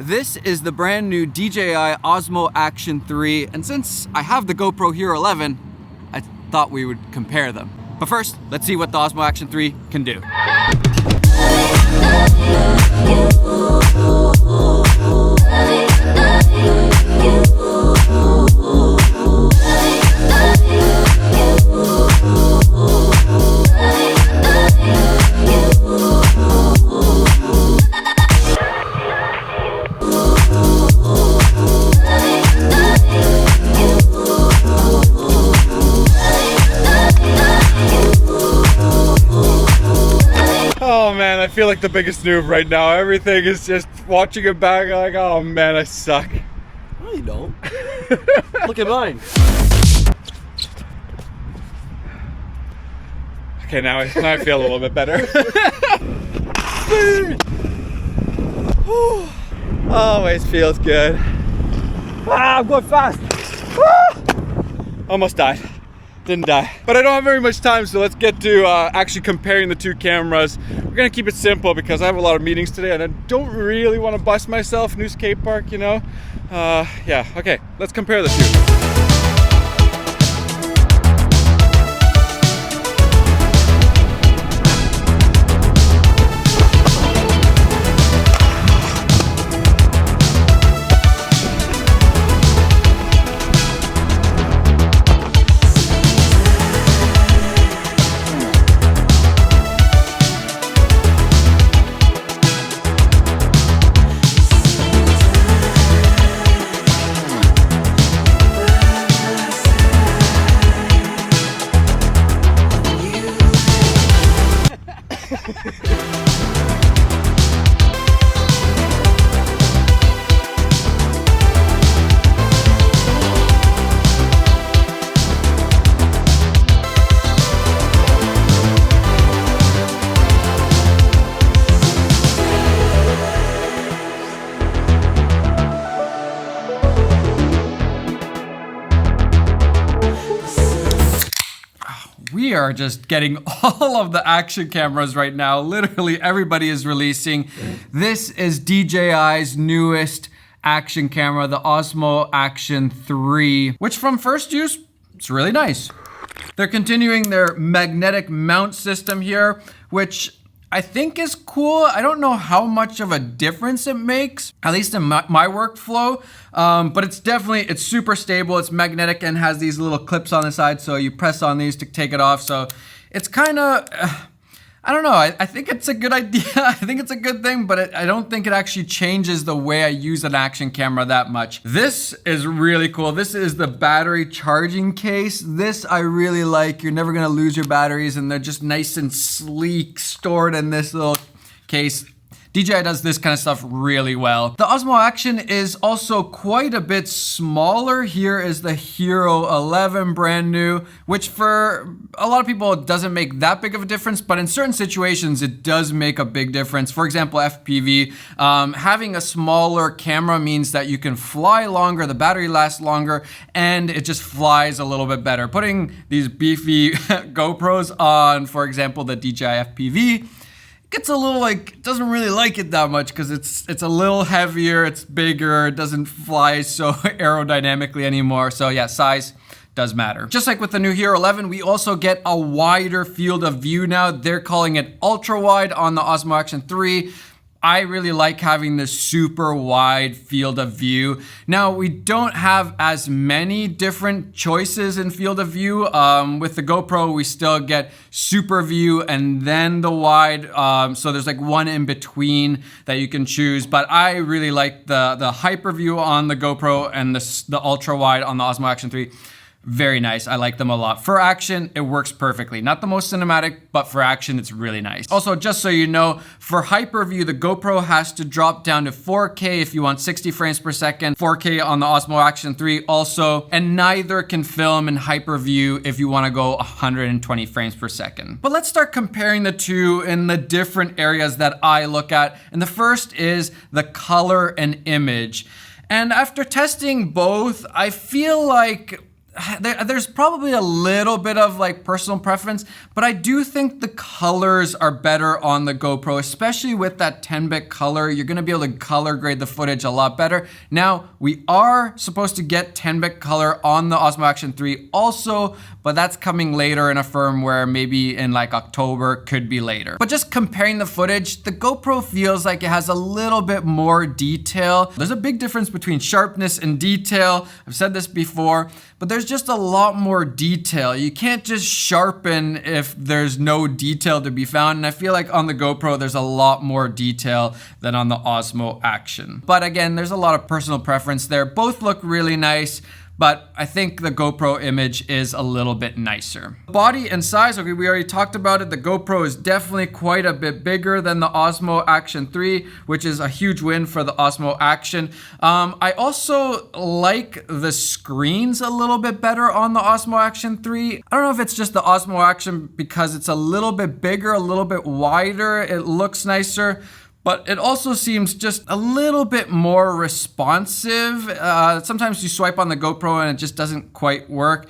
This is the brand new DJI OSMO Action 3, and since I have the GoPro Hero 11, I thought we would compare them. But first, let's see what the OSMO Action 3 can do. Oh man, I feel like the biggest noob right now. Everything is just watching it back like, oh man, I suck. No, you don't. Look at mine. Okay, now I feel a little bit better. Always feels good. Ah, I'm going fast. Almost died. Didn't die. But I don't have very much time, so let's get to actually comparing the two cameras. We're gonna keep it simple because I have a lot of meetings today and I don't really want to bust myself. New skate park, you know? Yeah, okay, let's compare the two. We are just getting all of the action cameras right now. Literally everybody is releasing. This is DJI's newest action camera, the OSMO Action 3, which from first use, it's really nice. They're continuing their magnetic mount system here, which I think is cool. I don't know how much of a difference it makes, at least in my workflow, but it's super stable. It's magnetic and has these little clips on the side, so you press on these to take it off. So it's kind of, I don't know. I think it's a good idea. I think it's a good thing, but I don't think it actually changes the way I use an action camera that much. This is really cool. This is the battery charging case. This I really like. You're never gonna lose your batteries and they're just nice and sleek stored in this little case. DJI does this kind of stuff really well. The OSMO Action is also quite a bit smaller. Here is the Hero 11 brand new, which for a lot of people doesn't make that big of a difference, but in certain situations it does make a big difference. For example, FPV, having a smaller camera means that you can fly longer, the battery lasts longer, and it just flies a little bit better. Putting these beefy GoPros on, for example, the DJI FPV, gets a little doesn't really like it that much because it's a little heavier, it's bigger, it doesn't fly so aerodynamically anymore. So yeah, size does matter. Just like with the new Hero 11, we also get a wider field of view now. They're calling it ultra wide on the OSMO Action 3. I really like having this super wide field of view. Now, we don't have as many different choices in field of view. With the GoPro, we still get super view and then the wide. So there's like one in between that you can choose. But I really like the hyper view on the GoPro and the ultra wide on the OSMO Action 3. Very nice. I like them a lot. For action, it works perfectly. Not the most cinematic, but for action, it's really nice. Also, just so you know, for hyperview, the GoPro has to drop down to 4K if you want 60 frames per second, 4K on the OSMO Action 3 also, and neither can film in hyperview if you want to go 120 frames per second. But let's start comparing the two in the different areas that I look at. And the first is the color and image. And after testing both, I feel like there's probably a little bit of like personal preference, but I do think the colors are better on the GoPro, especially with that 10-bit color. You're gonna be able to color grade the footage a lot better. Now, we are supposed to get 10-bit color on the Osmo Action 3 also, but that's coming later in a firmware, maybe in like October, could be later. But just comparing the footage, the GoPro feels like it has a little bit more detail. There's a big difference between sharpness and detail. I've said this before, but there's just a lot more detail. You can't just sharpen if there's no detail to be found. And I feel like on the GoPro, there's a lot more detail than on the Osmo Action. But again, there's a lot of personal preference there. Both look really nice, but I think the GoPro image is a little bit nicer. Body and size, okay, we already talked about it. The GoPro is definitely quite a bit bigger than the Osmo Action 3, which is a huge win for the Osmo Action. I also like the screens a little bit better on the Osmo Action 3. I don't know if it's just the Osmo Action because it's a little bit bigger, a little bit wider, it looks nicer. But it also seems just a little bit more responsive. Sometimes you swipe on the GoPro and it just doesn't quite work.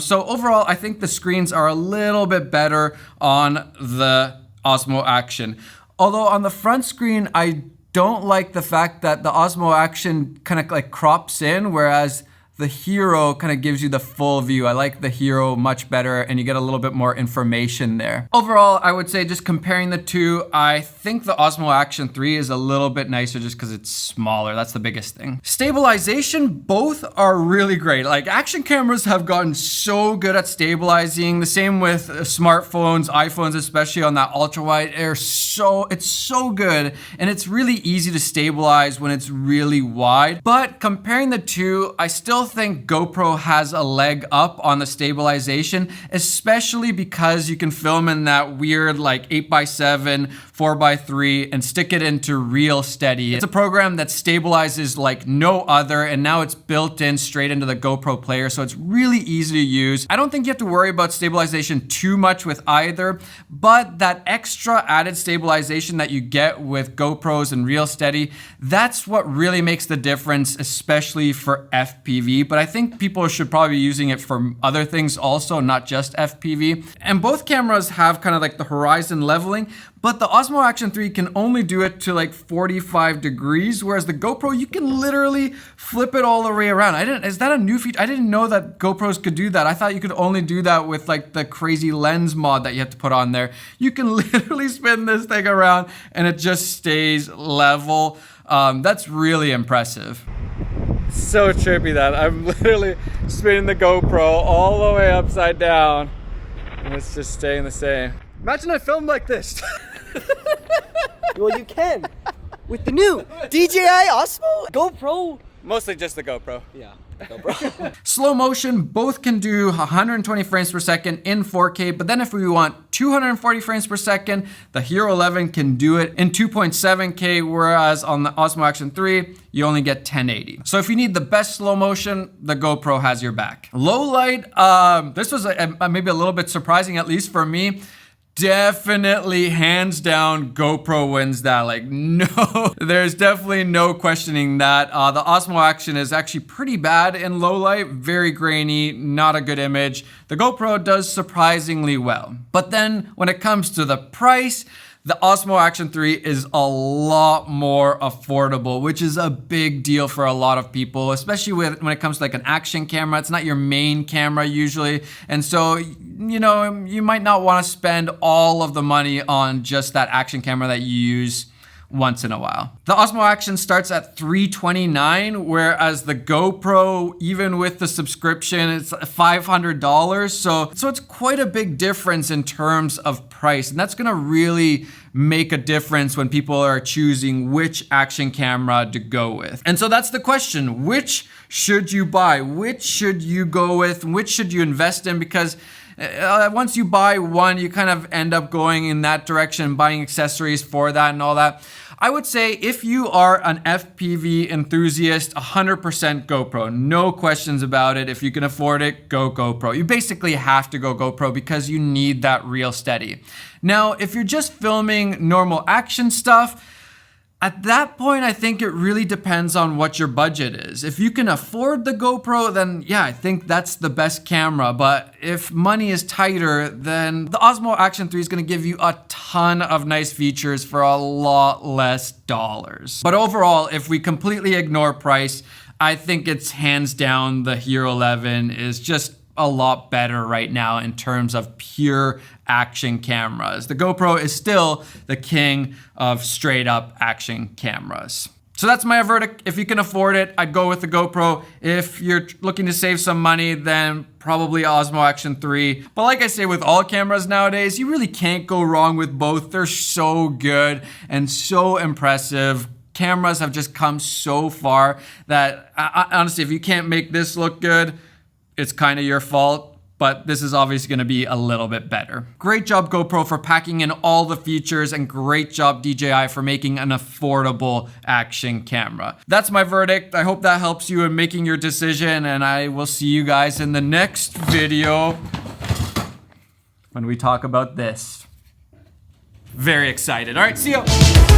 So overall, I think the screens are a little bit better on the Osmo Action. Although on the front screen, I don't like the fact that the Osmo Action kind of like crops in, whereas the Hero kind of gives you the full view. I like the Hero much better and you get a little bit more information there. Overall, I would say just comparing the two, I think the Osmo Action 3 is a little bit nicer just because it's smaller. That's the biggest thing. Stabilization, both are really great. Like action cameras have gotten so good at stabilizing. The same with smartphones, iPhones, especially on that ultra wide. It's so good and it's really easy to stabilize when it's really wide. But comparing the two, I still think GoPro has a leg up on the stabilization, especially because you can film in that weird like 8x7, 4x3 and stick it into Real Steady. It's a program that stabilizes like no other, and now it's built in straight into the GoPro player, so it's really easy to use. I don't think you have to worry about stabilization too much with either, but that extra added stabilization that you get with GoPros and Real Steady, that's what really makes the difference, especially for FPV. But I think people should probably be using it for other things also, not just FPV. And both cameras have kind of like the horizon leveling, but the Osmo Action 3 can only do it to like 45 degrees, whereas the GoPro, you can literally flip it all the way around. Is that a new feature? I didn't know that GoPros could do that. I thought you could only do that with like the crazy lens mod that you have to put on there. You can literally spin this thing around and it just stays level. That's really impressive. So trippy that I'm literally spinning the GoPro all the way upside down and it's just staying the same. Imagine I filmed like this. Well, you can. With the new DJI OSMO GoPro. Mostly just the GoPro. Yeah, GoPro. Slow motion, both can do 120 frames per second in 4K, but then if we want 240 frames per second, the Hero 11 can do it in 2.7K, whereas on the Osmo Action 3, you only get 1080. So if you need the best slow motion, the GoPro has your back. Low light, this was maybe a little bit surprising, at least for me. Definitely, hands down, GoPro wins that. Like, no, there's definitely no questioning that. The Osmo Action is actually pretty bad in low light, very grainy, not a good image. The GoPro does surprisingly well. But then when it comes to the price, the Osmo Action 3 is a lot more affordable, which is a big deal for a lot of people, especially when it comes to like an action camera. It's not your main camera usually. And so, you know, you might not want to spend all of the money on just that action camera that you use once in a while. The Osmo Action starts at $329, whereas the GoPro, even with the subscription, it's $500. So it's quite a big difference in terms of price. And that's gonna really make a difference when people are choosing which action camera to go with. And so that's the question. Which should you buy? Which should you go with? Which should you invest in? Because once you buy one, you kind of end up going in that direction, buying accessories for that and all that. I would say if you are an FPV enthusiast, 100% GoPro, no questions about it. If you can afford it, go GoPro. You basically have to go GoPro because you need that Real Steady. Now, if you're just filming normal action stuff, At that point, I think it really depends on what your budget is. If you can afford the GoPro, then yeah, I think that's the best camera. But if money is tighter, then the Osmo Action 3 is gonna give you a ton of nice features for a lot less dollars. But overall, if we completely ignore price, I think it's hands down the Hero 11 is just a lot better right now in terms of pure action cameras. The GoPro is still the king of straight up action cameras. So that's my verdict. If you can afford it, I'd go with the GoPro. If you're looking to save some money, then probably Osmo Action 3. But like I say, with all cameras nowadays, you really can't go wrong with both. They're so good and so impressive. Cameras have just come so far that honestly, if you can't make this look good, it's kind of your fault, but this is obviously gonna be a little bit better. Great job GoPro for packing in all the features, and great job DJI for making an affordable action camera. That's my verdict. I hope that helps you in making your decision, and I will see you guys in the next video when we talk about this. Very excited. All right, see you.